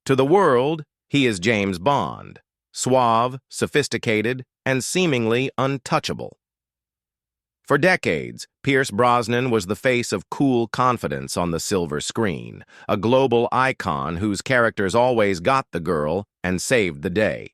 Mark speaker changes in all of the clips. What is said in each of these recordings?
Speaker 1: To the world, he is James Bond, suave, sophisticated, and seemingly untouchable. For decades, Pierce Brosnan was the face of cool confidence on the silver screen, a global icon whose characters always got the girl and saved the day.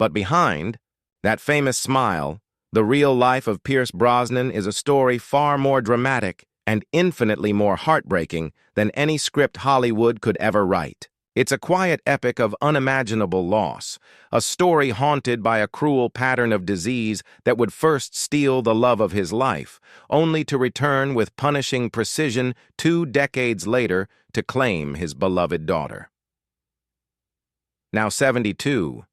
Speaker 1: But behind that famous smile, the real life of Pierce Brosnan is a story far more dramatic and infinitely more heartbreaking than any script Hollywood could ever write. It's a quiet epic of unimaginable loss, a story haunted by a cruel pattern of disease that would first steal the love of his life, only to return with punishing precision 2 decades later to claim his beloved daughter. Now 72,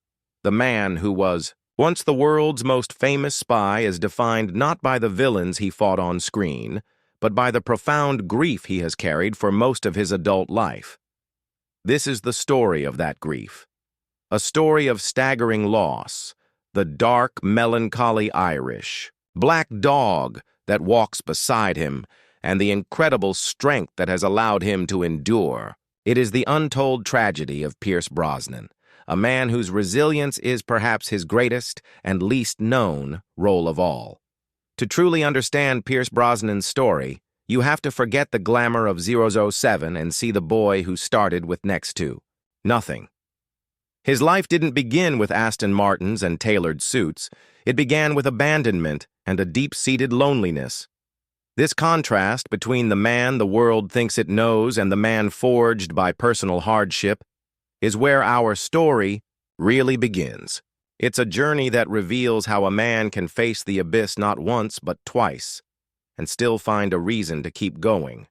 Speaker 1: the man who was once the world's most famous spy is defined not by the villains he fought on screen, but by the profound grief he has carried for most of his adult life. This is the story of that grief. A story of staggering loss, the dark, melancholy Irish, black dog that walks beside him, and the incredible strength that has allowed him to endure. It is the untold tragedy of Pierce Brosnan, a man whose resilience is perhaps his greatest and least known role of all. To truly understand Pierce Brosnan's story, you have to forget the glamour of 007 and see the boy who started with next to nothing. His life didn't begin with Aston Martins and tailored suits. It began with abandonment and a deep-seated loneliness. This contrast between the man the world thinks it knows and the man forged by personal hardship is where our story really begins. It's a journey that reveals how a man can face the abyss not once but twice, and still find a reason to keep going.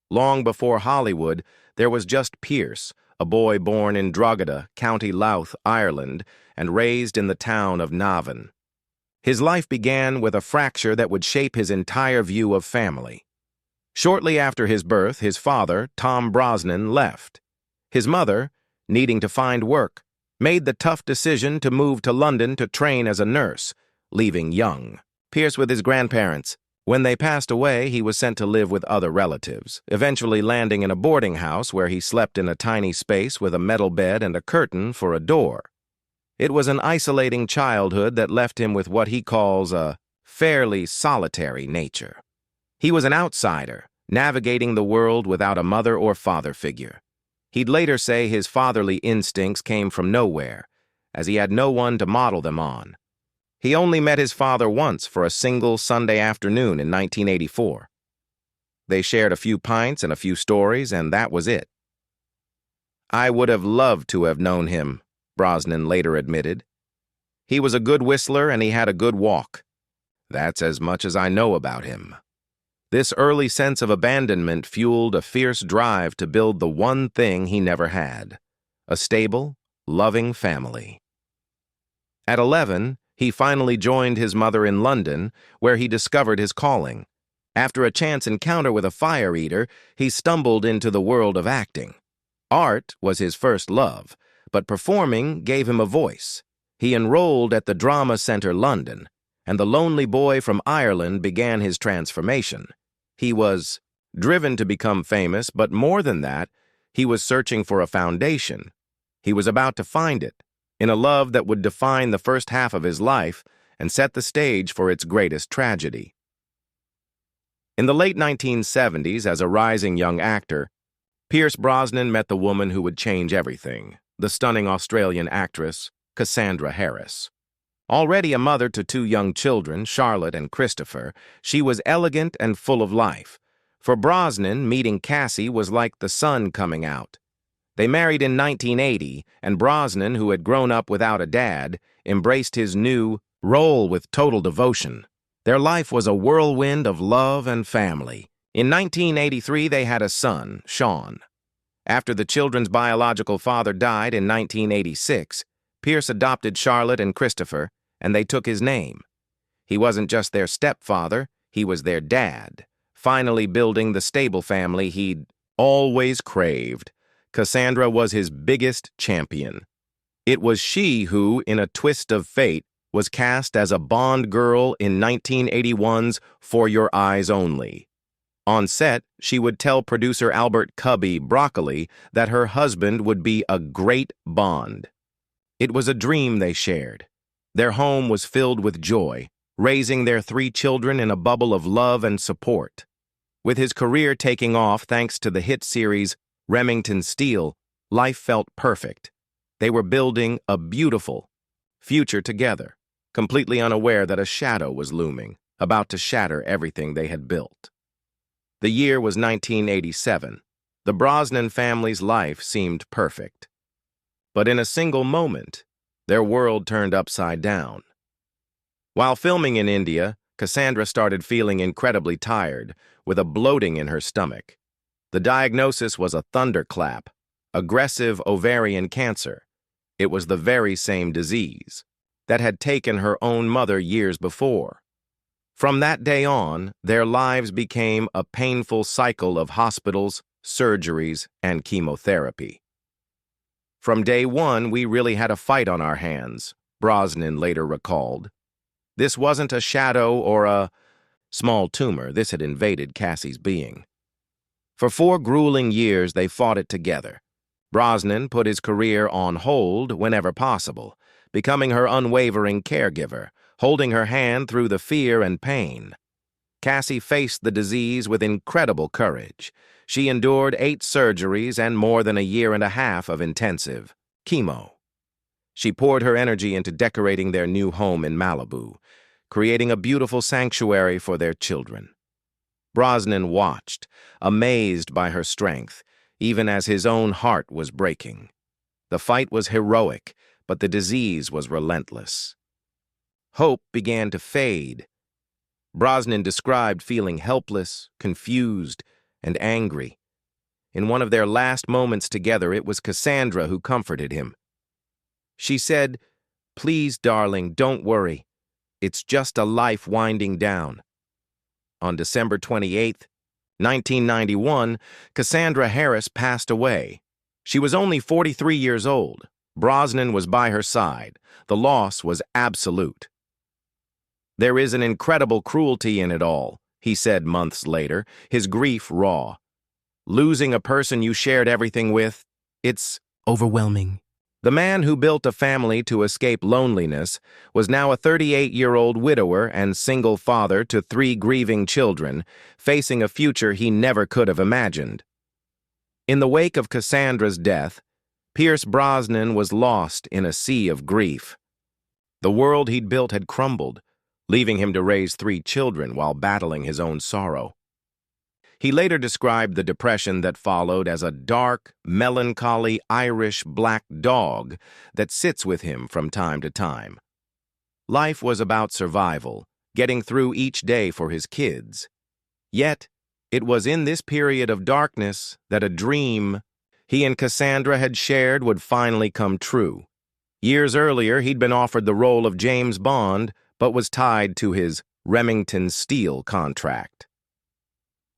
Speaker 1: Long before Hollywood, there was just Pierce, a boy born in Drogheda, County Louth, Ireland, and raised in the town of Navan. His life began with a fracture that would shape his entire view of family. Shortly after his birth, his father, Tom Brosnan, left. His mother, needing to find work, made the tough decision to move to London to train as a nurse, leaving young Pierce with his grandparents. When they passed away, he was sent to live with other relatives, eventually landing in a boarding house where he slept in a tiny space with a metal bed and a curtain for a door. It was an isolating childhood that left him with what he calls a fairly solitary nature. He was an outsider, navigating the world without a mother or father figure. He'd later say his fatherly instincts came from nowhere, as he had no one to model them on. He only met his father once for a single Sunday afternoon in 1984. They shared a few pints and a few stories, and that was it. "I would have loved to have known him," Brosnan later admitted. "He was a good whistler and he had a good walk. That's as much as I know about him." This early sense of abandonment fueled a fierce drive to build the one thing he never had: a stable, loving family. At 11, he finally joined his mother in London, where he discovered his calling. After a chance encounter with a fire eater, he stumbled into the world of acting. Art was his first love, but performing gave him a voice. He enrolled at the Drama Centre London, and the lonely boy from Ireland began his transformation. He was driven to become famous, but more than that, he was searching for a foundation. He was about to find it, in a love that would define the first half of his life and set the stage for its greatest tragedy. In the late 1970s, as a rising young actor, Pierce Brosnan met the woman who would change everything, the stunning Australian actress, Cassandra Harris. Already a mother to 2 young children, Charlotte and Christopher, she was elegant and full of life. For Brosnan, meeting Cassie was like the sun coming out. They married in 1980, and Brosnan, who had grown up without a dad, embraced his new role with total devotion. Their life was a whirlwind of love and family. In 1983, they had a son, Sean. After the children's biological father died in 1986, Pierce adopted Charlotte and Christopher, and they took his name. He wasn't just their stepfather, he was their dad, finally building the stable family he'd always craved. Cassandra was his biggest champion. It was she who, in a twist of fate, was cast as a Bond girl in 1981's For Your Eyes Only. On set, she would tell producer Albert "Cubby" Broccoli that her husband would be a great Bond. It was a dream they shared. Their home was filled with joy, raising their 3 children in a bubble of love and support. With his career taking off thanks to the hit series Remington Steele, life felt perfect. They were building a beautiful future together, completely unaware that a shadow was looming, about to shatter everything they had built. The year was 1987. The Brosnan family's life seemed perfect. But in a single moment, their world turned upside down. While filming in India, Cassandra started feeling incredibly tired, with a bloating in her stomach. The diagnosis was a thunderclap, aggressive ovarian cancer. It was the very same disease that had taken her own mother years before. From that day on, their lives became a painful cycle of hospitals, surgeries, and chemotherapy. From day one, we really had a fight on our hands, Brosnan later recalled. This wasn't a shadow or a small tumor. This had invaded Cassie's being. For 4 grueling years, they fought it together. Brosnan put his career on hold whenever possible, becoming her unwavering caregiver, holding her hand through the fear and pain. Cassie faced the disease with incredible courage. She endured 8 surgeries and more than a year and a half of intensive chemo. She poured her energy into decorating their new home in Malibu, creating a beautiful sanctuary for their children. Brosnan watched, amazed by her strength, even as his own heart was breaking. The fight was heroic, but the disease was relentless. Hope began to fade. Brosnan described feeling helpless, confused, and angry. In one of their last moments together, it was Cassandra who comforted him. She said, "Please, darling, don't worry. It's just a life winding down." On December 28, 1991, Cassandra Harris passed away. She was only 43 years old. Brosnan was by her side. The loss was absolute. "There is an incredible cruelty in it all," he said months later, his grief raw. "Losing a person you shared everything with, it's overwhelming." The man who built a family to escape loneliness was now a 38-year-old widower and single father to 3 grieving children, facing a future he never could have imagined. In the wake of Cassandra's death, Pierce Brosnan was lost in a sea of grief. The world he'd built had crumbled, leaving him to raise 3 children while battling his own sorrow. He later described the depression that followed as a dark, melancholy Irish black dog that sits with him from time to time. Life was about survival, getting through each day for his kids. Yet, it was in this period of darkness that a dream he and Cassandra had shared would finally come true. Years earlier, he'd been offered the role of James Bond, but was tied to his Remington Steele contract.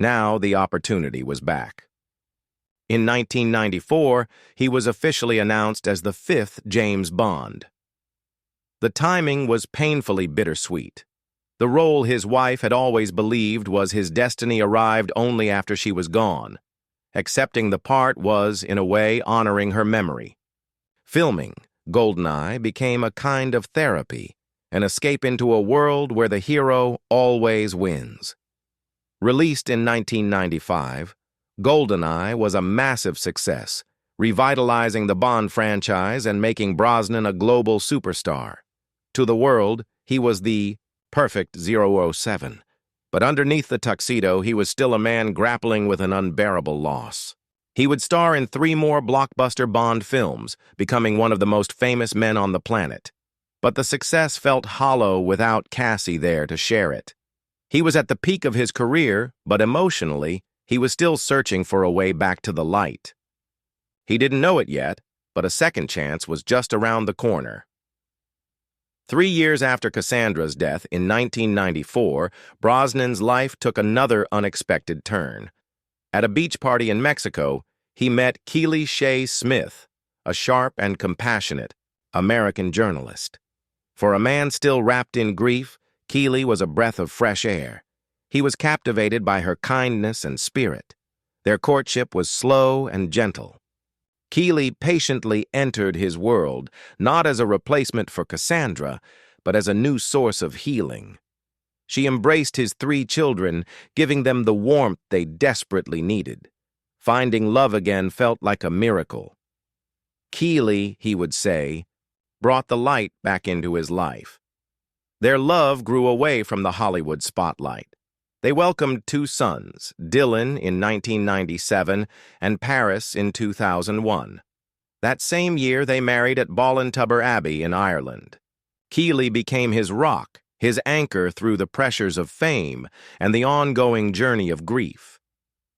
Speaker 1: Now the opportunity was back. In 1994, he was officially announced as the 5th James Bond. The timing was painfully bittersweet. The role his wife had always believed was his destiny arrived only after she was gone. Accepting the part was, in a way, honoring her memory. Filming GoldenEye became a kind of therapy, an escape into a world where the hero always wins. Released in 1995, GoldenEye was a massive success, revitalizing the Bond franchise and making Brosnan a global superstar. To the world, he was the perfect 007. But underneath the tuxedo, he was still a man grappling with an unbearable loss. He would star in 3 more blockbuster Bond films, becoming one of the most famous men on the planet. But the success felt hollow without Cassie there to share it. He was at the peak of his career, but emotionally, he was still searching for a way back to the light. He didn't know it yet, but a second chance was just around the corner. 3 years after Cassandra's death, in 1994, Brosnan's life took another unexpected turn. At a beach party in Mexico, he met Keely Smith, a sharp and compassionate American journalist. For a man still wrapped in grief, Keely was a breath of fresh air. He was captivated by her kindness and spirit. Their courtship was slow and gentle. Keely patiently entered his world, not as a replacement for Cassandra, but as a new source of healing. She embraced his 3 children, giving them the warmth they desperately needed. Finding love again felt like a miracle. Keely, he would say, brought the light back into his life. Their love grew away from the Hollywood spotlight. They welcomed 2 sons, Dylan in 1997 and Paris in 2001. That same year, they married at Ballintubber Abbey in Ireland. Keely became his rock, his anchor through the pressures of fame and the ongoing journey of grief.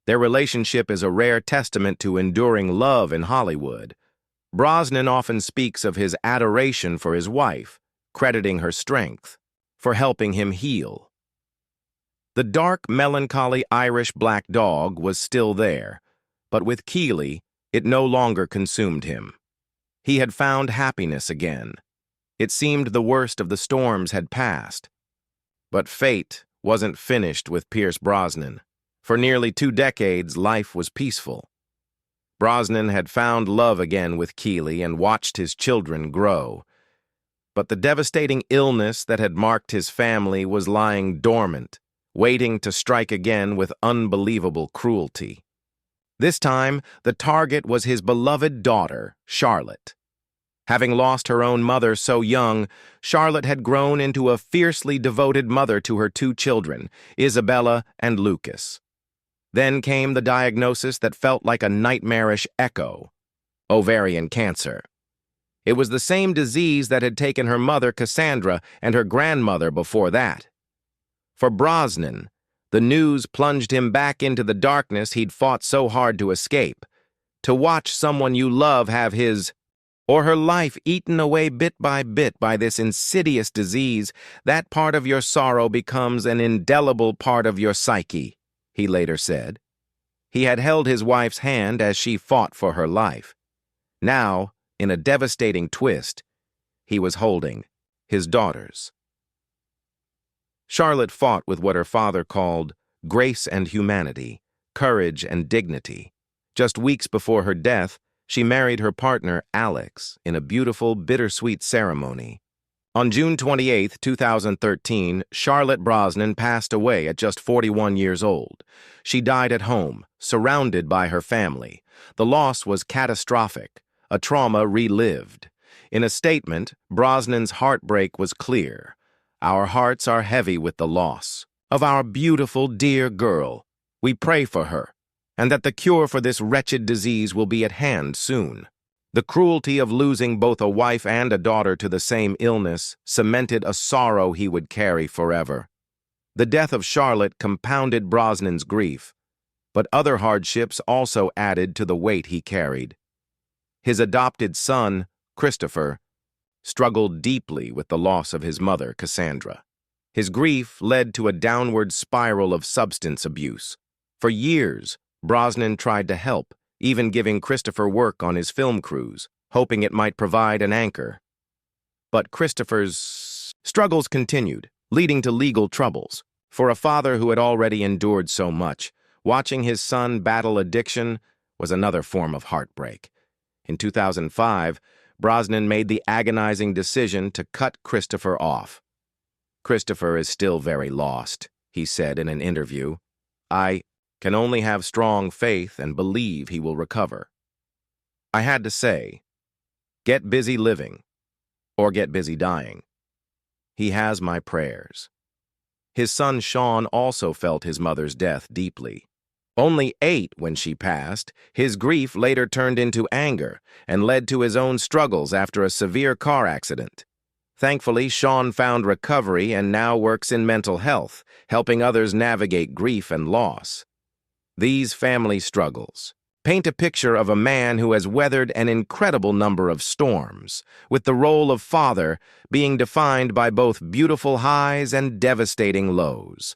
Speaker 1: Their relationship is a rare testament to enduring love in Hollywood. Brosnan often speaks of his adoration for his wife, crediting her strength for helping him heal. The dark, melancholy Irish black dog was still there, but with Keely, it no longer consumed him. He had found happiness again. It seemed the worst of the storms had passed. But fate wasn't finished with Pierce Brosnan. For nearly 2 decades, life was peaceful. Brosnan had found love again with Keely and watched his children grow. But the devastating illness that had marked his family was lying dormant, waiting to strike again with unbelievable cruelty. This time, the target was his beloved daughter, Charlotte. Having lost her own mother so young, Charlotte had grown into a fiercely devoted mother to her 2 children, Isabella and Lucas. Then came the diagnosis that felt like a nightmarish echo: ovarian cancer. It was the same disease that had taken her mother, Cassandra, and her grandmother before that. For Brosnan, the news plunged him back into the darkness he'd fought so hard to escape. To watch someone you love have his or her life eaten away bit by this insidious disease, that part of your sorrow becomes an indelible part of your psyche, he later said. He had held his wife's hand as she fought for her life. Now, in a devastating twist, he was holding his daughter's. Charlotte fought with what her father called grace and humanity, courage and dignity. Just weeks before her death, she married her partner, Alex, in a beautiful, bittersweet ceremony. On June 28, 2013, Charlotte Brosnan passed away at just 41 years old. She died at home, surrounded by her family. The loss was catastrophic, a trauma relived. In a statement, Brosnan's heartbreak was clear. Our hearts are heavy with the loss of our beautiful, dear girl. We pray for her, and that the cure for this wretched disease will be at hand soon. The cruelty of losing both a wife and a daughter to the same illness cemented a sorrow he would carry forever. The death of Charlotte compounded Brosnan's grief, but other hardships also added to the weight he carried. His adopted son, Christopher, struggled deeply with the loss of his mother, Cassandra. His grief led to a downward spiral of substance abuse. For years, Brosnan tried to help, even giving Christopher work on his film crews, hoping it might provide an anchor. But Christopher's struggles continued, leading to legal troubles. For a father who had already endured so much, watching his son battle addiction was another form of heartbreak. In 2005, Brosnan made the agonizing decision to cut Christopher off. "Christopher is still very lost," he said in an interview. "I can only have strong faith and believe he will recover. I had to say, get busy living, or get busy dying. He has my prayers." His son Sean also felt his mother's death deeply. Only 8 when she passed, his grief later turned into anger and led to his own struggles after a severe car accident. Thankfully, Sean found recovery and now works in mental health, helping others navigate grief and loss. These family struggles paint a picture of a man who has weathered an incredible number of storms, with the role of father being defined by both beautiful highs and devastating lows.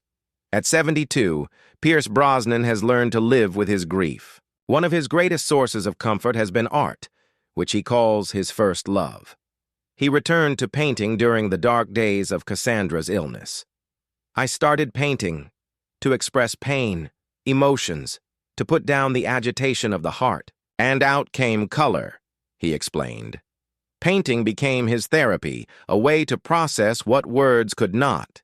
Speaker 1: At 72, Pierce Brosnan has learned to live with his grief. One of his greatest sources of comfort has been art, which he calls his first love. He returned to painting during the dark days of Cassandra's illness. "I started painting to express pain, emotions, to put down the agitation of the heart. And out came color, he explained. Painting became his therapy, a way to process what words could not.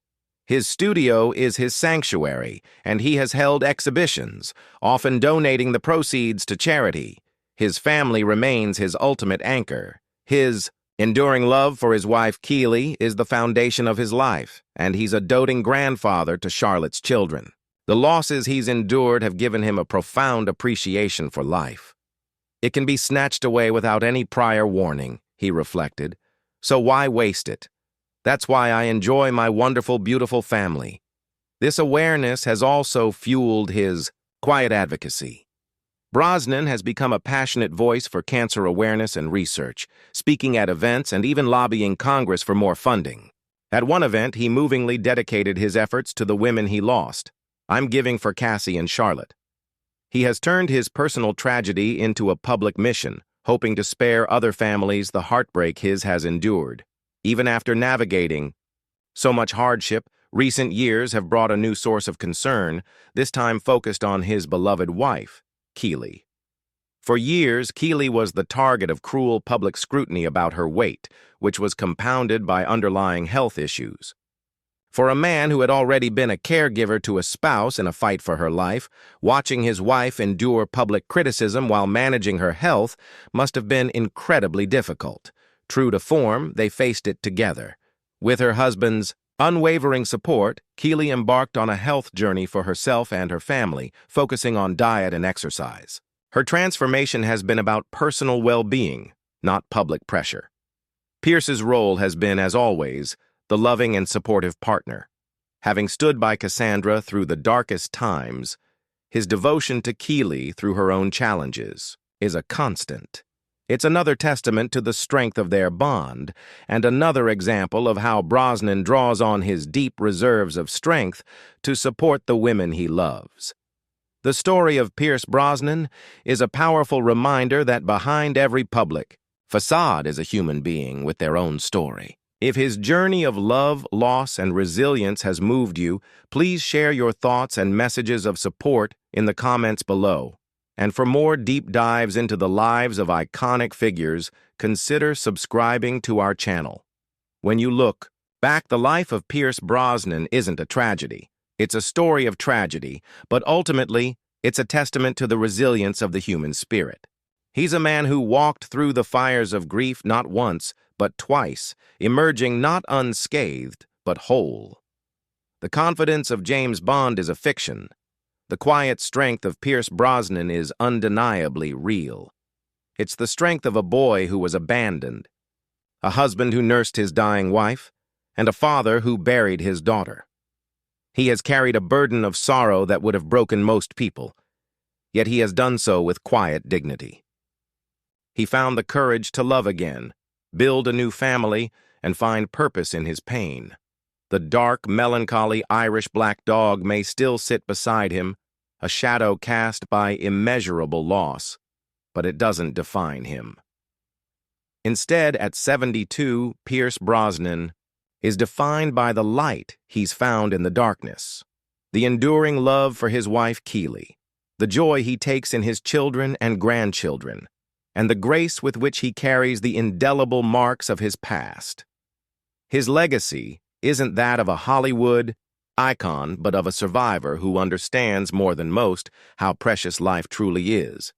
Speaker 1: His studio is his sanctuary, and he has held exhibitions, often donating the proceeds to charity. His family remains his ultimate anchor. His enduring love for his wife Keely is the foundation of his life, and he's a doting grandfather to Charlotte's children. The losses he's endured have given him a profound appreciation for life. It can be snatched away without any prior warning, he reflected. So why waste it? That's why I enjoy my wonderful, beautiful family. This awareness has also fueled his quiet advocacy. Brosnan has become a passionate voice for cancer awareness and research, speaking at events and even lobbying Congress for more funding. At one event, he movingly dedicated his efforts to the women he lost. "I'm giving for Cassie and Charlotte." He has turned his personal tragedy into a public mission, hoping to spare other families the heartbreak his has endured. Even after navigating so much hardship, recent years have brought a new source of concern, this time focused on his beloved wife, Keely. For years, Keely was the target of cruel public scrutiny about her weight, which was compounded by underlying health issues. For a man who had already been a caregiver to a spouse in a fight for her life, watching his wife endure public criticism while managing her health must have been incredibly difficult. True to form, they faced it together. With her husband's unwavering support, Keely embarked on a health journey for herself and her family, focusing on diet and exercise. Her transformation has been about personal well-being, not public pressure. Pierce's role has been, as always, the loving and supportive partner. Having stood by Cassandra through the darkest times, his devotion to Keely through her own challenges is a constant. It's another testament to the strength of their bond, and another example of how Brosnan draws on his deep reserves of strength to support the women he loves. The story of Pierce Brosnan is a powerful reminder that behind every public facade is a human being with their own story. If his journey of love, loss, and resilience has moved you, please share your thoughts and messages of support in the comments below. And for more deep dives into the lives of iconic figures, consider subscribing to our channel. When you look back, the life of Pierce Brosnan isn't a tragedy. It's a story of tragedy, but ultimately, it's a testament to the resilience of the human spirit. He's a man who walked through the fires of grief not once, but twice, emerging not unscathed, but whole. The confidence of James Bond is a fiction. The quiet strength of Pierce Brosnan is undeniably real. It's the strength of a boy who was abandoned, a husband who nursed his dying wife, and a father who buried his daughter. He has carried a burden of sorrow that would have broken most people, yet he has done so with quiet dignity. He found the courage to love again, build a new family, and find purpose in his pain. The dark, melancholy Irish black dog may still sit beside him, a shadow cast by immeasurable loss, but it doesn't define him. Instead, at 72, Pierce Brosnan is defined by the light he's found in the darkness, the enduring love for his wife Keely, the joy he takes in his children and grandchildren, and the grace with which he carries the indelible marks of his past. His legacy isn't that of a Hollywood icon, but of a survivor who understands more than most how precious life truly is.